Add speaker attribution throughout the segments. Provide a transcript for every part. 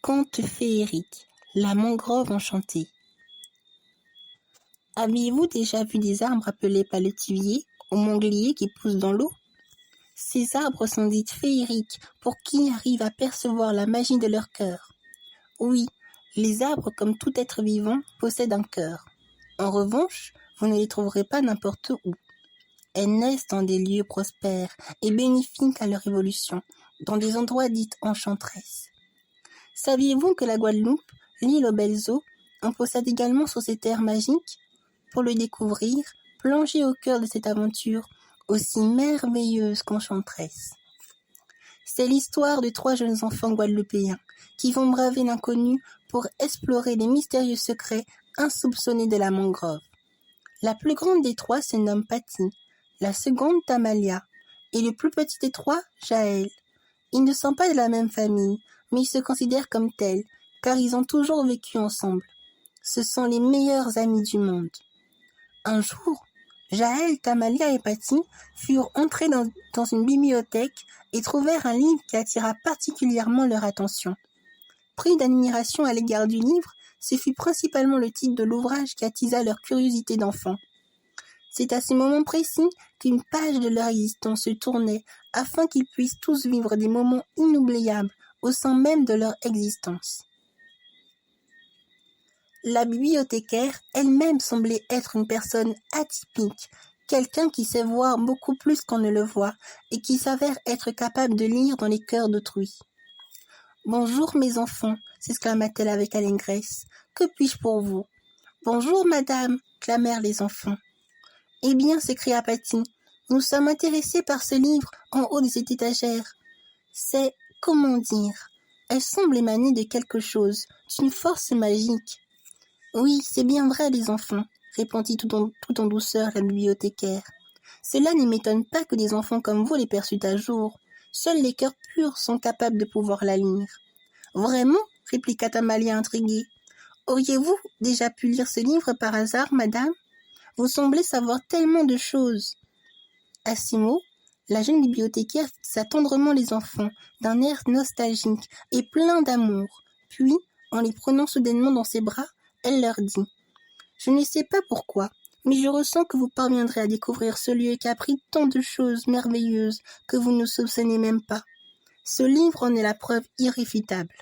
Speaker 1: Conte féerique, la mangrove enchantée. Avez-vous déjà vu des arbres appelés palétuviers ou mangliers qui poussent dans l'eau? Ces arbres sont dits féeriques pour qui arrive à percevoir la magie de leur cœur. Oui, les arbres, comme tout être vivant, possèdent un cœur. En revanche, vous ne les trouverez pas n'importe où. Elles naissent dans des lieux prospères et bénéfiques à leur évolution, dans des endroits dits enchanteresses. Saviez-vous que la Guadeloupe, l'île aux belles eaux, en possède également sur ses terres magiques? Pour le découvrir, plongez au cœur de cette aventure aussi merveilleuse qu'enchanteresse. C'est l'histoire de 3 jeunes enfants guadeloupéens qui vont braver l'inconnu pour explorer les mystérieux secrets insoupçonnés de la mangrove. La plus grande des 3 se nomme Patty, la seconde Tamalia, et le plus petit des 3, Jaël. Ils ne sont pas de la même famille, mais ils se considèrent comme tels, car ils ont toujours vécu ensemble. Ce sont les meilleurs amis du monde. Un jour, Jaël, Tamalia et Patty furent entrés dans une bibliothèque et trouvèrent un livre qui attira particulièrement leur attention. Pris d'admiration à l'égard du livre, ce fut principalement le titre de l'ouvrage qui attisa leur curiosité d'enfant. C'est à ce moment précis qu'une page de leur existence se tournait afin qu'ils puissent tous vivre des moments inoubliables au sein même de leur existence. La bibliothécaire elle-même semblait être une personne atypique, quelqu'un qui sait voir beaucoup plus qu'on ne le voit et qui s'avère être capable de lire dans les cœurs d'autrui. « Bonjour mes enfants » s'exclama-t-elle avec allégresse. « Que puis-je pour vous ?»« Bonjour madame » clamèrent les enfants. « Eh bien, s'écria Patty, nous sommes intéressés par ce livre en haut de cette étagère. C'est, comment dire, elle semble émaner de quelque chose, d'une force magique. » « Oui, c'est bien vrai, les enfants, » répondit tout en douceur la bibliothécaire. « Cela ne m'étonne pas que des enfants comme vous les perçût à jour. Seuls les cœurs purs sont capables de pouvoir la lire. »« Vraiment ?» répliqua Tamalia intriguée. « Auriez-vous déjà pu lire ce livre par hasard, madame ? Vous semblez savoir tellement de choses. » À ces mots, la jeune bibliothécaire fixa tendrement les enfants d'un air nostalgique et plein d'amour. Puis, en les prenant soudainement dans ses bras, elle leur dit « Je ne sais pas pourquoi, mais je ressens que vous parviendrez à découvrir ce lieu qui a appris tant de choses merveilleuses que vous ne soupçonnez même pas. Ce livre en est la preuve irréfutable.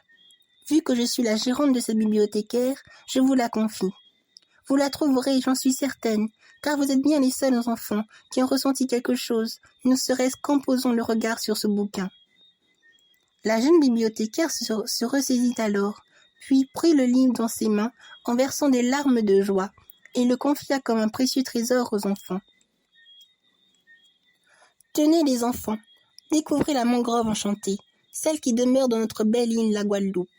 Speaker 1: Vu que je suis la gérante de cette bibliothécaire, je vous la confie. Vous la trouverez, j'en suis certaine, car vous êtes bien les seuls enfants qui ont ressenti quelque chose, ne serait-ce qu'en posant le regard sur ce bouquin. » La jeune bibliothécaire se ressaisit alors, puis prit le livre dans ses mains en versant des larmes de joie et le confia comme un précieux trésor aux enfants. « Tenez les enfants, découvrez la mangrove enchantée, celle qui demeure dans notre belle île la Guadeloupe.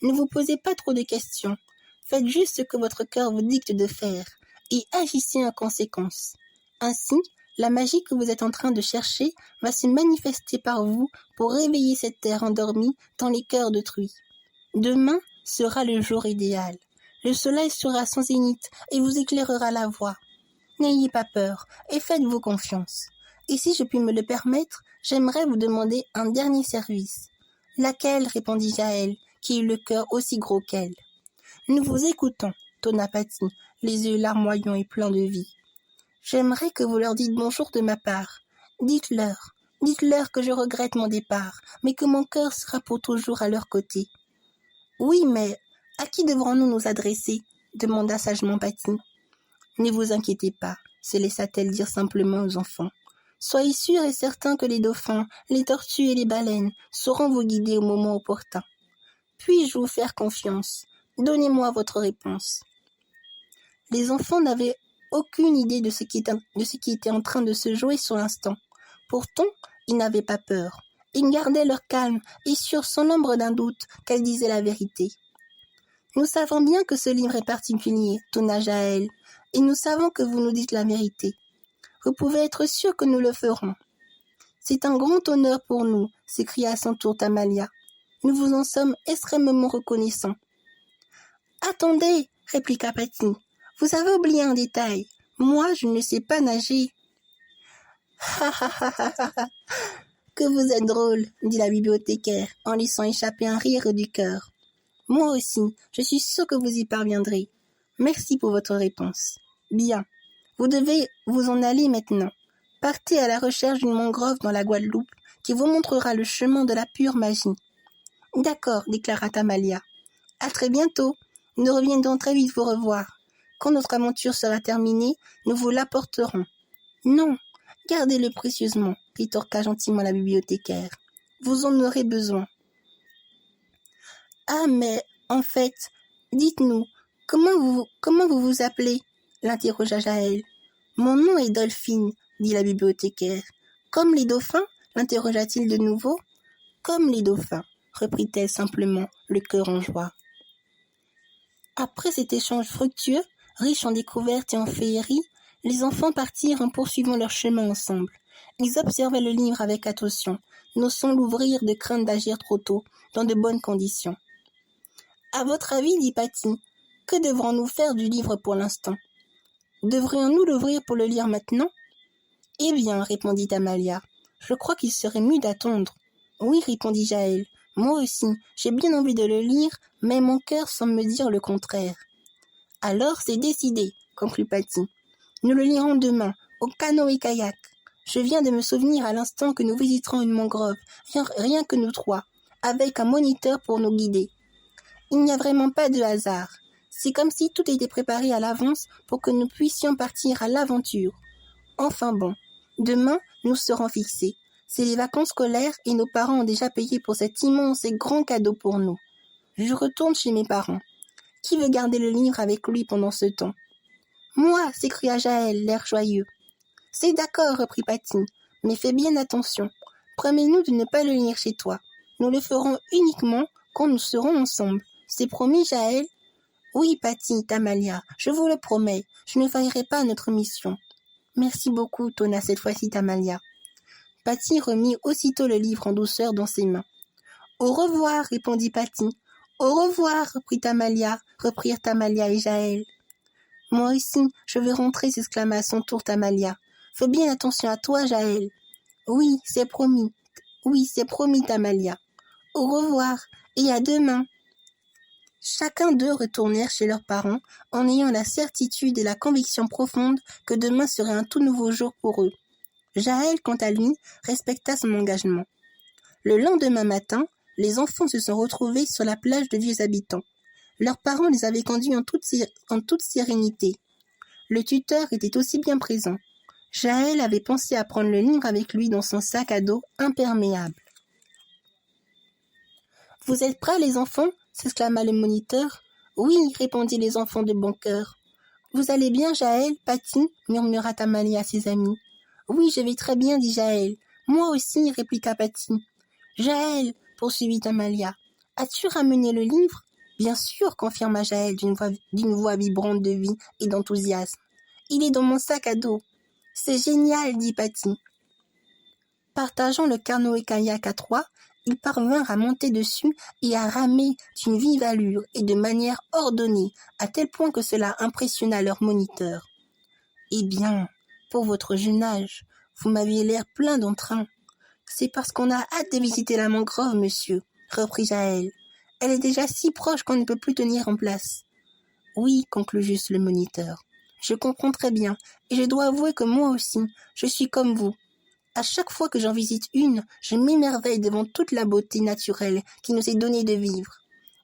Speaker 1: Ne vous posez pas trop de questions, faites juste ce que votre cœur vous dicte de faire et agissez en conséquence. Ainsi, la magie que vous êtes en train de chercher va se manifester par vous pour réveiller cette terre endormie dans les cœurs d'autrui. Demain sera le jour idéal. Le soleil sera à son zénith et vous éclairera la voie. N'ayez pas peur et faites-vous confiance. Et si je puis me le permettre, j'aimerais vous demander un dernier service. »« Laquelle ?» répondit Jaël, qui eut le cœur aussi gros qu'elle. « Nous vous écoutons, » tonna Patty, les yeux larmoyants et pleins de vie. « J'aimerais que vous leur dites bonjour de ma part. Dites-leur que je regrette mon départ, mais que mon cœur sera pour toujours à leur côté. »« Oui, mais à qui devrons-nous nous adresser ?» demanda sagement Patty. « Ne vous inquiétez pas, se laissa-t-elle dire simplement aux enfants. Soyez sûrs et certains que les dauphins, les tortues et les baleines sauront vous guider au moment opportun. Puis-je vous faire confiance ? Donnez-moi votre réponse. » Les enfants n'avaient aucune idée de ce qui était en train de se jouer sur l'instant. Pourtant, ils n'avaient pas peur. Ils gardaient leur calme et sûrs sans l'ombre d'un doute qu'elle disait la vérité. « Nous savons bien que ce livre est particulier, » tonna Jaël, « et nous savons que vous nous dites la vérité. Vous pouvez être sûr que nous le ferons. »« C'est un grand honneur pour nous, » s'écria à son tour Tamalia. « Nous vous en sommes extrêmement reconnaissants. »« Attendez, » répliqua Patty, « vous avez oublié un détail. Moi, je ne sais pas nager. »« Ha ha ha ha ha ha. Que vous êtes drôle, » dit la bibliothécaire en laissant échapper un rire du cœur. Moi aussi, je suis sûre que vous y parviendrez. Merci pour votre réponse. Bien, vous devez vous en aller maintenant. Partez à la recherche d'une mangrove dans la Guadeloupe qui vous montrera le chemin de la pure magie. D'accord, déclara Tamalia. À très bientôt. Nous reviendrons très vite vous revoir. Quand notre aventure sera terminée, nous vous l'apporterons. Non, gardez-le précieusement, rétorqua gentiment la bibliothécaire. Vous en aurez besoin. Ah, mais, en fait, dites-nous, comment vous vous appelez? L'interrogea Jaël. Mon nom est Dolphine, dit la bibliothécaire. Comme les dauphins? L'interrogea-t-il de nouveau. Comme les dauphins, reprit-elle simplement, le cœur en joie. Après cet échange fructueux, riche en découvertes et en féeries, les enfants partirent en poursuivant leur chemin ensemble. Ils observaient le livre avec attention, n'osant l'ouvrir de crainte d'agir trop tôt, dans de bonnes conditions. À votre avis, dit Patty, que devrons-nous faire du livre pour l'instant? Devrions-nous l'ouvrir pour le lire maintenant? Eh bien, répondit Amalia, je crois qu'il serait mieux d'attendre. Oui, répondit Jaël, moi aussi, j'ai bien envie de le lire, mais mon cœur semble me dire le contraire. Alors c'est décidé, conclut Patty. Nous le lirons demain, au canoë-kayak. Je viens de me souvenir à l'instant que nous visiterons une mangrove, rien que nous trois, avec un moniteur pour nous guider. Il n'y a vraiment pas de hasard. C'est comme si tout était préparé à l'avance pour que nous puissions partir à l'aventure. Enfin bon, demain, nous serons fixés. C'est les vacances scolaires et nos parents ont déjà payé pour cet immense et grand cadeau pour nous. Je retourne chez mes parents. Qui veut garder le livre avec lui pendant ce temps? Moi, s'écria Jaël, l'air joyeux. C'est d'accord, reprit Patty, mais fais bien attention. Promets-nous de ne pas le lire chez toi. Nous le ferons uniquement quand nous serons ensemble. C'est promis, Jaël? Oui, Patty, Tamalia, je vous le promets, je ne faillerai pas à notre mission. Merci beaucoup, tonna cette fois-ci Tamalia. Patty remit aussitôt le livre en douceur dans ses mains. Au revoir, répondit Patty. Au revoir, reprirent Tamalia et Jaël. Moi aussi, je vais rentrer, s'exclama à son tour Tamalia. Fais bien attention à toi, Jaël. Oui, c'est promis, Tamalia. Au revoir, et à demain. Chacun d'eux retournèrent chez leurs parents en ayant la certitude et la conviction profonde que demain serait un tout nouveau jour pour eux. Jaël, quant à lui, respecta son engagement. Le lendemain matin, les enfants se sont retrouvés sur la plage de vieux habitants. Leurs parents les avaient conduits en toute sérénité. Le tuteur était aussi bien présent. Jaël avait pensé à prendre le livre avec lui dans son sac à dos imperméable. « Vous êtes prêts, les enfants ?» s'exclama le moniteur. « Oui, » répondit les enfants de bon cœur. « Vous allez bien, Jaël, Patty ?» murmura Tamalia à ses amis. « Oui, je vais très bien, dit Jaël. Moi aussi, répliqua Patty. « Jaël, poursuivit Tamalia, as-tu ramené le livre ?» Bien sûr, confirma Jaël d'une voix vibrante de vie et d'enthousiasme. Il est dans mon sac à dos. C'est génial, dit Patty. Partageant le canoë-kayak à trois, ils parvinrent à monter dessus et à ramer d'une vive allure et de manière ordonnée, à tel point que cela impressionna leur moniteur. Eh bien, pour votre jeune âge, vous m'aviez l'air plein d'entrain. C'est parce qu'on a hâte de visiter la mangrove, monsieur, reprit Jaël. Elle est déjà si proche qu'on ne peut plus tenir en place. Oui, conclut juste le moniteur. Je comprends très bien, et je dois avouer que moi aussi, je suis comme vous. À chaque fois que j'en visite une, je m'émerveille devant toute la beauté naturelle qui nous est donnée de vivre.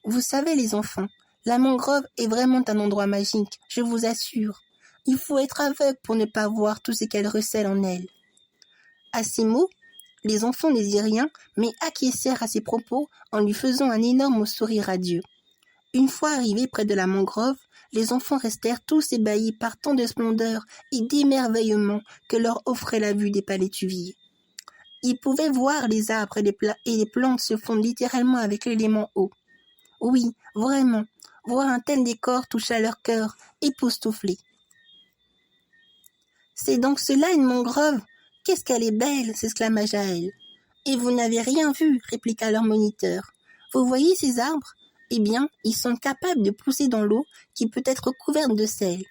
Speaker 1: Vous savez, les enfants, la mangrove est vraiment un endroit magique, je vous assure. Il faut être aveugle pour ne pas voir tout ce qu'elle recèle en elle. À ces mots, les enfants ne dirent rien, mais acquiescèrent à ses propos en lui faisant un énorme sourire radieux. Une fois arrivés près de la mangrove, les enfants restèrent tous ébahis par tant de splendeur et d'émerveillement que leur offrait la vue des palétuviers. Ils pouvaient voir les arbres et les plantes se fondre littéralement avec l'élément eau. Oui, vraiment, voir un tel décor toucha leur cœur, époustouflés. « C'est donc cela une mangrove? Qu'est-ce qu'elle est belle !» s'exclama Jaël. « Et vous n'avez rien vu » répliqua leur moniteur. « Vous voyez ces arbres ? Eh bien, ils sont capables de pousser dans l'eau qui peut être couverte de sel.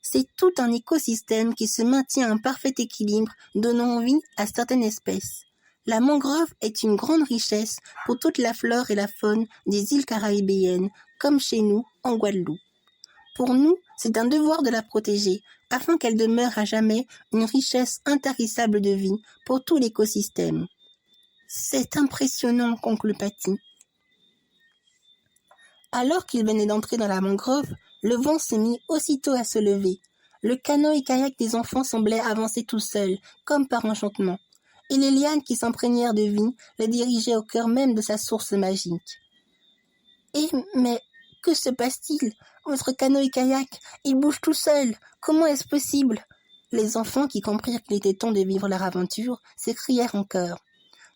Speaker 1: C'est tout un écosystème qui se maintient en parfait équilibre, donnant vie à certaines espèces. La mangrove est une grande richesse pour toute la flore et la faune des îles caribéennes, comme chez nous, en Guadeloupe. Pour nous, c'est un devoir de la protéger, afin qu'elle demeure à jamais une richesse intarissable de vie pour tout l'écosystème. C'est impressionnant, conclut Patty. Alors qu'il venait d'entrer dans la mangrove, le vent s'est mis aussitôt à se lever. Le canoë-kayak des enfants semblait avancer tout seul, comme par enchantement, et les lianes qui s'imprégnèrent de vie les dirigeaient au cœur même de sa source magique. Mais que se passe-t-il? Votre canoë-kayak, il bouge tout seul. Comment est-ce possible? Les enfants, qui comprirent qu'il était temps de vivre leur aventure, s'écrièrent en chœur.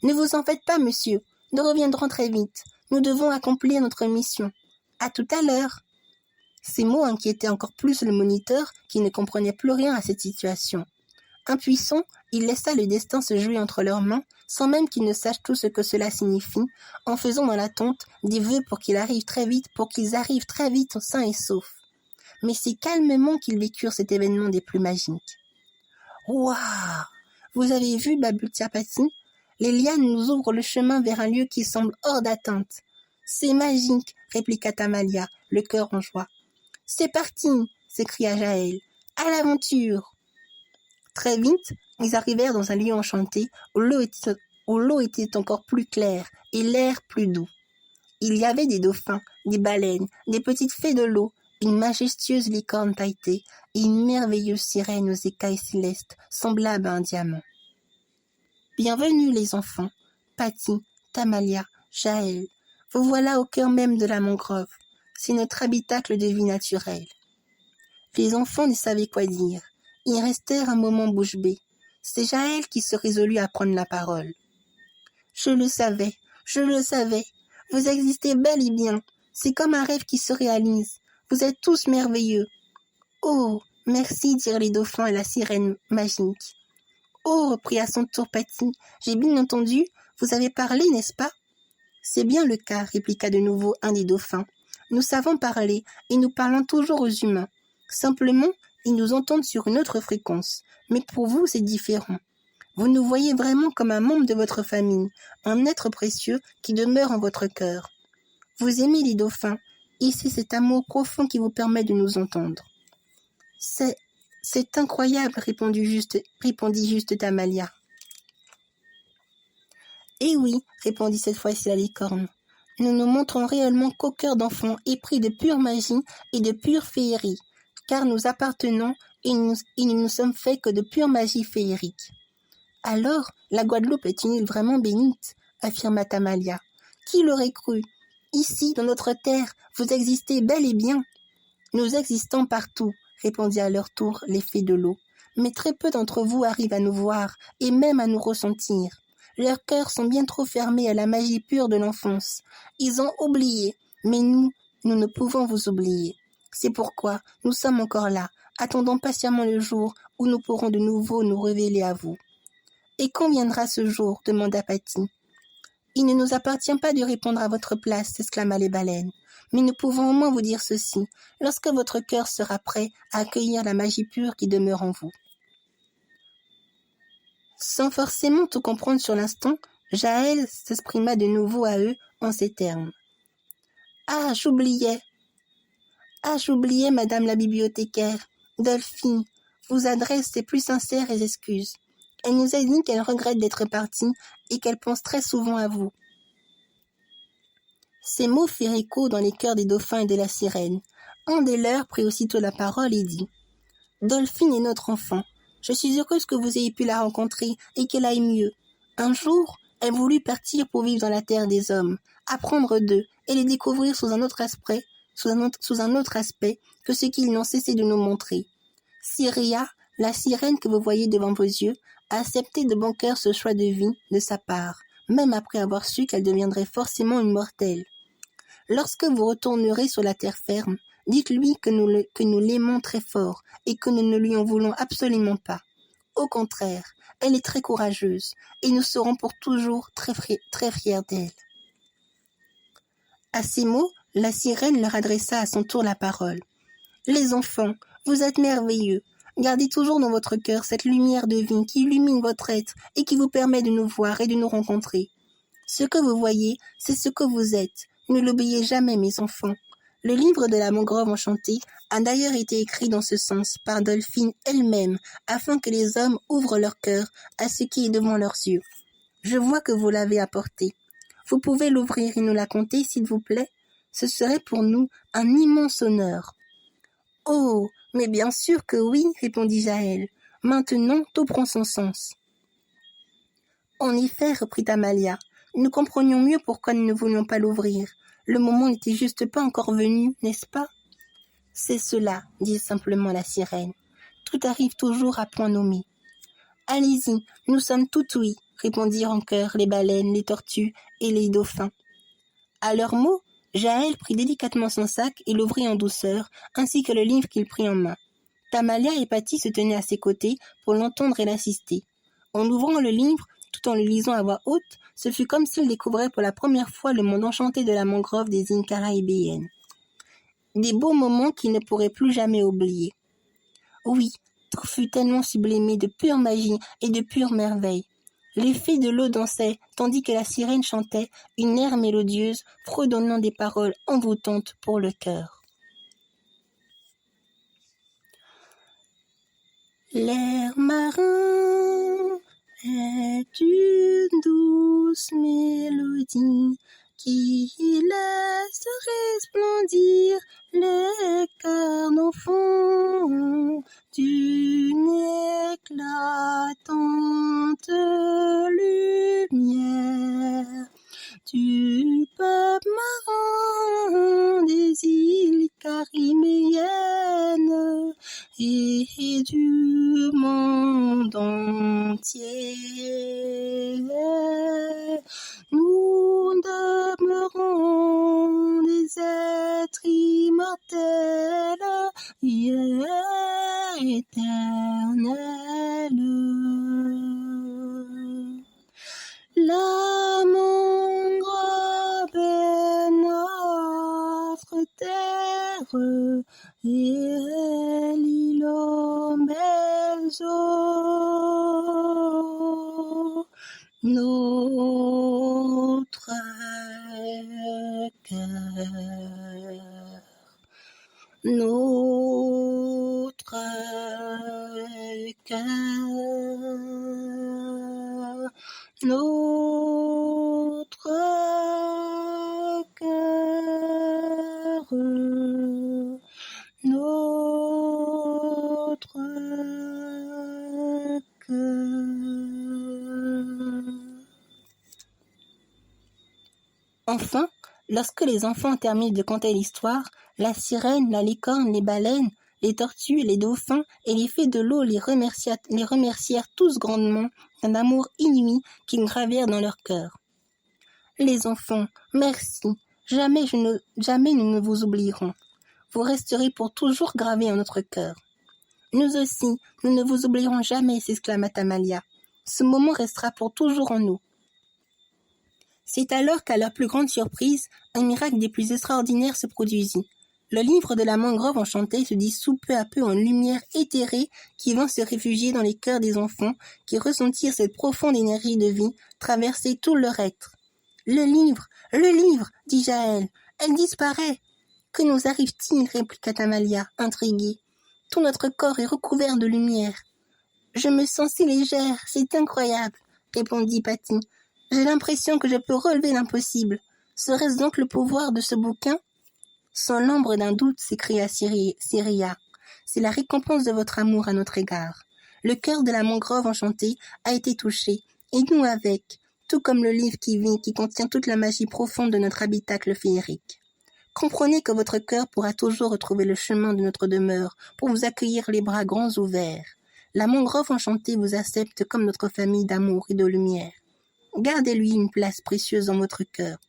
Speaker 1: Ne vous en faites pas, monsieur. Nous reviendrons très vite. Nous devons accomplir notre mission. À tout à l'heure. Ces mots inquiétaient encore plus le moniteur, qui ne comprenait plus rien à cette situation. Impuissant, il laissa le destin se jouer entre leurs mains, sans même qu'il ne sache tout ce que cela signifie, en faisant dans l'attente des vœux pour qu'ils arrivent très vite sains et saufs. Mais c'est calmement qu'ils vécurent cet événement des plus magiques. « Waouh! Vous avez vu, balbutia Patty? Les lianes nous ouvrent le chemin vers un lieu qui semble hors d'atteinte. »« C'est magique, répliqua Tamalia, le cœur en joie. »« C'est parti, s'écria Jaël. À l'aventure !» Très vite, ils arrivèrent dans un lieu enchanté où l'eau était encore plus claire et l'air plus doux. Il y avait des dauphins, des baleines, des petites fées de l'eau, une majestueuse licorne pailletée et une merveilleuse sirène aux écailles célestes semblables à un diamant. Bienvenue les enfants, Patty, Tamalia, Jaël. Vous voilà au cœur même de la mangrove. C'est notre habitacle de vie naturelle. Les enfants ne savaient quoi dire. Ils restèrent un moment bouche bée. C'est Jaël qui se résolut à prendre la parole. « Je le savais. Vous existez bel et bien. C'est comme un rêve qui se réalise. Vous êtes tous merveilleux. »« Oh, merci, dirent les dauphins et la sirène magique. »« Oh, reprit à son tour Patty, j'ai bien entendu, vous avez parlé, n'est-ce pas ?»« C'est bien le cas, répliqua de nouveau un des dauphins. Nous savons parler et nous parlons toujours aux humains. Simplement, ils nous entendent sur une autre fréquence. Mais pour vous, c'est différent. Vous nous voyez vraiment comme un membre de votre famille, un être précieux qui demeure en votre cœur. Vous aimez les dauphins, et c'est cet amour profond qui vous permet de nous entendre. C'est incroyable, répondit juste Tamalia. Eh oui, répondit cette fois-ci la licorne. Nous nous montrons réellement qu'au cœur d'enfants épris de pure magie et de pure féerie, car nous appartenons et nous ne nous sommes faits que de pure magie féerique. Alors, la Guadeloupe est une île vraiment bénite, affirma Tamalia. Qui l'aurait cru? Ici, dans notre terre, vous existez bel et bien. Nous existons partout, répondit à leur tour les fées de l'eau. Mais très peu d'entre vous arrivent à nous voir et même à nous ressentir. Leurs cœurs sont bien trop fermés à la magie pure de l'enfance. Ils ont oublié, mais nous ne pouvons vous oublier. C'est pourquoi nous sommes encore là, attendant patiemment le jour où nous pourrons de nouveau nous révéler à vous. « Et quand viendra ce jour ?» demanda Patty. « Il ne nous appartient pas de répondre à votre place, s'exclama les baleines. Mais nous pouvons au moins vous dire ceci, lorsque votre cœur sera prêt à accueillir la magie pure qui demeure en vous. » Sans forcément tout comprendre sur l'instant, Jaël s'exprima de nouveau à eux en ces termes. « Ah, j'oubliais, madame la bibliothécaire. Dolphine vous adresse ses plus sincères excuses. Elle nous a dit qu'elle regrette d'être partie et qu'elle pense très souvent à vous. » Ces mots firent écho dans les cœurs des dauphins et de la sirène. Un des leurs prit aussitôt la parole et dit « Dolphine est notre enfant. Je suis heureuse que vous ayez pu la rencontrer et qu'elle aille mieux. Un jour, elle voulut partir pour vivre dans la terre des hommes, apprendre d'eux et les découvrir sous un autre aspect que ce qu'ils n'ont cessé de nous montrer. Syria, la sirène que vous voyez devant vos yeux, a accepté de bon cœur ce choix de vie de sa part, même après avoir su qu'elle deviendrait forcément une mortelle. Lorsque vous retournerez sur la terre ferme, dites-lui que nous l'aimons très fort et que nous ne lui en voulons absolument pas. Au contraire, elle est très courageuse et nous serons pour toujours très fiers d'elle. » À ces mots, la sirène leur adressa à son tour la parole. « Les enfants, vous êtes merveilleux. Gardez toujours dans votre cœur cette lumière de vie qui illumine votre être et qui vous permet de nous voir et de nous rencontrer. Ce que vous voyez, c'est ce que vous êtes. Ne l'oubliez jamais, mes enfants. Le livre de la mangrove enchantée a d'ailleurs été écrit dans ce sens par Dolphine elle-même, afin que les hommes ouvrent leur cœur à ce qui est devant leurs yeux. Je vois que vous l'avez apporté. Vous pouvez l'ouvrir et nous la conter, s'il vous plaît? Ce serait pour nous un immense honneur. Oh, mais bien sûr que oui, répondit Jaël. Maintenant, tout prend son sens. En effet, reprit Amalia, nous comprenions mieux pourquoi nous ne voulions pas l'ouvrir. Le moment n'était juste pas encore venu, n'est-ce pas? C'est cela, dit simplement la sirène. Tout arrive toujours à point nommé. Allez-y, nous sommes tout oui, répondirent en chœur les baleines, les tortues et les dauphins. À leurs mots, Jaël prit délicatement son sac et l'ouvrit en douceur, ainsi que le livre qu'il prit en main. Tamalia et Patty se tenaient à ses côtés pour l'entendre et l'assister. En ouvrant le livre, tout en le lisant à voix haute, ce fut comme s'ils découvraient pour la première fois le monde enchanté de la mangrove des îles caraïbéennes. Des beaux moments qu'ils ne pourraient plus jamais oublier. Oui, tout fut tellement sublimé de pure magie et de pure merveille. Les fées de l'eau dansaient, tandis que la sirène chantait une aire mélodieuse, fredonnant des paroles envoûtantes pour le cœur. L'air marin est une douce mélodie qui laisse resplendir les cœurs d'enfants d'une éclatante lumière du peuple marin des îles cariméennes et du monde entier. Nous demeurons des êtres immortels et éternels. La mangrove est notre terre et l'île aux belles eaux. Notre cœur, notre cœur, notre cœur, notre cœur. Enfin, lorsque les enfants terminent de conter l'histoire, la sirène, la licorne, les baleines, les tortues, les dauphins et les fées de l'eau les remercièrent tous grandement d'un amour inouï qu'ils gravèrent dans leur cœur. Les enfants, merci, jamais nous ne vous oublierons. Vous resterez pour toujours gravés en notre cœur. Nous aussi, nous ne vous oublierons jamais, s'exclama Tamalia. Ce moment restera pour toujours en nous. C'est alors qu'à leur plus grande surprise, un miracle des plus extraordinaires se produisit. Le livre de la mangrove enchantée se dissout peu à peu en lumière éthérée qui vint se réfugier dans les cœurs des enfants qui ressentirent cette profonde énergie de vie traverser tout leur être. Le livre, dit Jaël, elle disparaît. Que nous arrive-t-il, répliqua Tamalia, intriguée. Tout notre corps est recouvert de lumière. Je me sens si légère, c'est incroyable, répondit Patty. J'ai l'impression que je peux relever l'impossible. Serait-ce donc le pouvoir de ce bouquin? Sans l'ombre d'un doute, s'écria Syria. C'est la récompense de votre amour à notre égard. Le cœur de la mangrove enchantée a été touché, et nous avec, tout comme le livre qui vit, qui contient toute la magie profonde de notre habitacle féerique. Comprenez que votre cœur pourra toujours retrouver le chemin de notre demeure pour vous accueillir les bras grands ouverts. La mangrove enchantée vous accepte comme notre famille d'amour et de lumière. Gardez-lui une place précieuse dans votre cœur,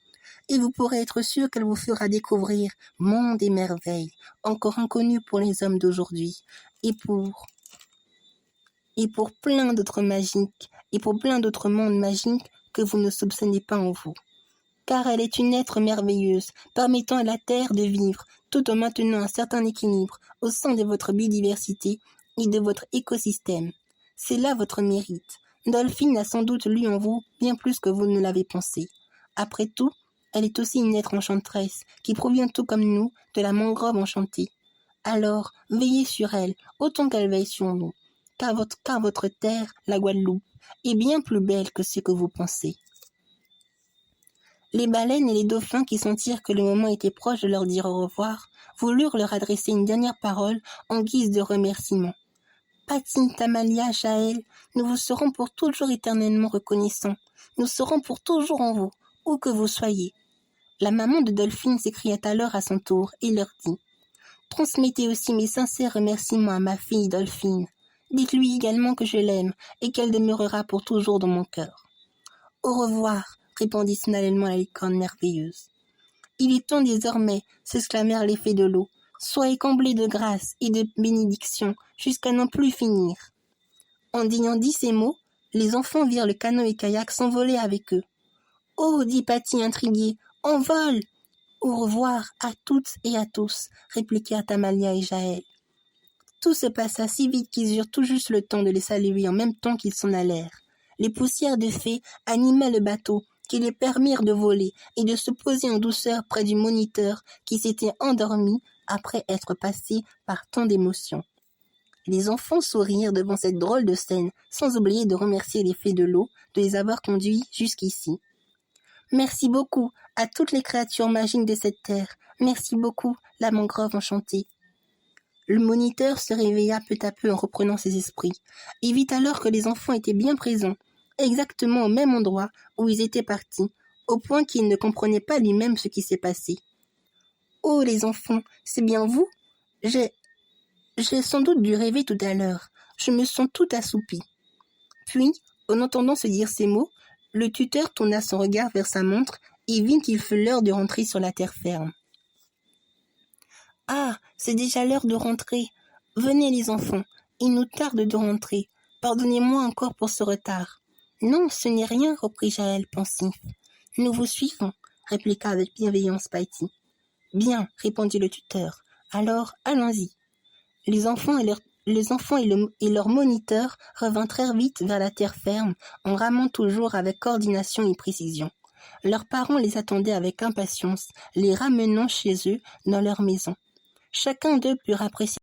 Speaker 1: et vous pourrez être sûr qu'elle vous fera découvrir mondes et merveilles, encore inconnus pour les hommes d'aujourd'hui, et pour plein d'autres magiques, et pour plein d'autres mondes magiques que vous ne soupçonnez pas en vous. Car elle est une être merveilleuse, permettant à la Terre de vivre, tout en maintenant un certain équilibre au sein de votre biodiversité, et de votre écosystème. C'est là votre mérite. Dolphine a sans doute lu en vous bien plus que vous ne l'avez pensé. Après tout, elle est aussi une être enchanteresse qui provient tout comme nous de la mangrove enchantée. Alors, veillez sur elle autant qu'elle veille sur nous, car votre terre, la Guadeloupe, est bien plus belle que ce que vous pensez. Les baleines et les dauphins qui sentirent que le moment était proche de leur dire au revoir, voulurent leur adresser une dernière parole en guise de remerciement. Patine, Tamalia, Jaël, nous vous serons pour toujours éternellement reconnaissants. Nous serons pour toujours en vous, où que vous soyez. La maman de Dolphine s'écria alors à son tour et leur dit « Transmettez aussi mes sincères remerciements à ma fille Dolphine. Dites-lui également que je l'aime et qu'elle demeurera pour toujours dans mon cœur. » « Au revoir, répondit solennellement la licorne merveilleuse. « Il est temps désormais, s'exclamèrent les fées de l'eau. Soyez comblés de grâce et de bénédictions jusqu'à n'en plus finir. » En ayant dit ces mots, les enfants virent le canot et kayak s'envoler avec eux. « Oh, dit Patty intriguée, on vole !»« Au revoir à toutes et à tous, répliquèrent Tamalia et Jaël. Tout se passa si vite qu'ils eurent tout juste le temps de les saluer en même temps qu'ils s'en allèrent. Les poussières de fées animaient le bateau, qui les permirent de voler et de se poser en douceur près du moniteur qui s'était endormi après être passé par tant d'émotions. Les enfants sourirent devant cette drôle de scène, sans oublier de remercier les fées de l'eau de les avoir conduits jusqu'ici. Merci beaucoup à toutes les créatures magiques de cette terre. Merci beaucoup, la mangrove enchantée. Le moniteur se réveilla peu à peu en reprenant ses esprits, et vit alors que les enfants étaient bien présents, exactement au même endroit où ils étaient partis, au point qu'il ne comprenait pas lui-même ce qui s'est passé. « Oh, les enfants, c'est bien vous ? J'ai sans doute dû rêver tout à l'heure. Je me sens tout assoupi. » Puis, en entendant se dire ces mots, le tuteur tourna son regard vers sa montre et vit qu'il fut l'heure de rentrer sur la terre ferme. « Ah, c'est déjà l'heure de rentrer. Venez les enfants, il nous tarde de rentrer. Pardonnez-moi encore pour ce retard. »« Non, ce n'est rien, reprit Jaël pensif. »« Nous vous suivons, répliqua avec bienveillance Patty. »« Bien, répondit le tuteur. Alors, allons-y. » Les enfants et leur moniteur revinrent très vite vers la terre ferme en ramant toujours avec coordination et précision. Leurs parents les attendaient avec impatience, les ramenant chez eux dans leur maison. Chacun d'eux put apprécier